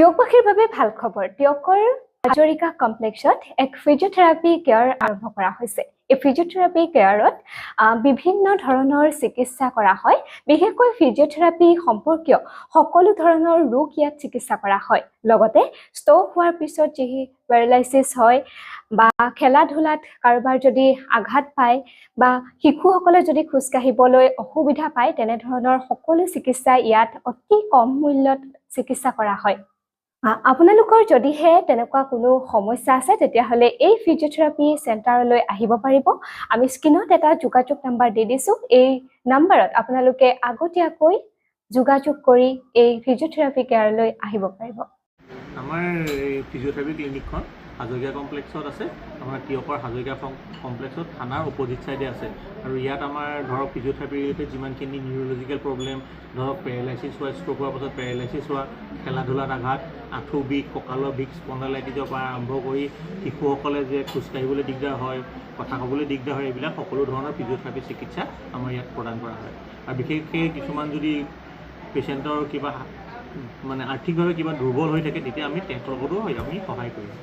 টিয়কবাসীৰ বাবে ভাল খবৰ। টিয়কৰ হাজৰিকা কমপ্লেক্সত এক ফিজিঅথেৰাপি কেয়াৰ আৰম্ভ কৰা হৈছে। এই ফিজিঅথেৰাপি কেয়াৰত বিভিন্ন ধৰণৰ চিকিৎসা কৰা হয়। বিশেষকৈ ফিজিঅথেৰাপি সম্পৰ্কীয় সকলো ধৰণৰ ৰোগ ইয়াত চিকিৎসা কৰা হয়। লগতে ষ্ট্ৰোক হোৱাৰ পিছত যি পেৰালাইচিছ হয় বা খেলা ধূলাত কাৰোবাৰ যদি আঘাত পায় বা শিশুসকলে যদি খোজকাঢ়িবলৈ অসুবিধা পায় তেনেধৰণৰ সকলো চিকিৎসা ইয়াত অতি কম মূল্যত চিকিৎসা কৰা হয়। আপোনালোকৰ যদিহে তেনেকুৱা কোনো সমস্যা আছে তেতিয়াহ'লে এই ফিজিঅথেৰাপি চেণ্টাৰলৈ আহিব পাৰিব। আমি স্ক্ৰীনত এটা যোগাযোগ নাম্বাৰ দি দিছোঁ। এই নাম্বাৰত আপোনালোকে আগতীয়াকৈ যোগাযোগ কৰি এই ফিজিঅথেৰাপি কেয়াৰলৈ আহিব পাৰিব। আমাৰ এই ফিজিঅথেৰাপি ক্লিনিকখন হাজৰিকা কমপ্লেক্সত আছে। আমাৰ টিয়কৰ হাজৰিকা কমপ্লেক্সত থানাৰ অপজিট চাইডে আছে। আৰু ইয়াত আমাৰ ধৰক ফিজিঅথেৰাপি ৰিলেটেড যিমানখিনি নিউৰলজিকেল প্ৰব্লেম, ধৰক পেৰালাইচিছ হোৱা, ষ্ট্ৰোক হোৱাৰ পাছত পেৰালাইচিছ হোৱা, খেলা ধূলাত আঘাত, আঁঠু বিষ, কঁকালৰ বিষ, স্পণ্ডাইলাইটিছৰ পৰা আৰম্ভ কৰি শিশুসকলে যে খোজকাঢ়িবলৈ দিগদাৰ হয়, কথা ক'বলৈ দিগদাৰ হয়, এইবিলাক সকলো ধৰণৰ ফিজিঅথেৰাপি চিকিৎসা আমাৰ ইয়াত প্ৰদান কৰা হয়। আৰু বিশেষকৈ কিছুমান যদি পেচেণ্টৰ কিবা মানে আৰ্থিকভাৱে কিবা দুৰ্বল হৈ থাকে তেতিয়া আমি তেওঁলোকৰো আমি সহায় কৰিম।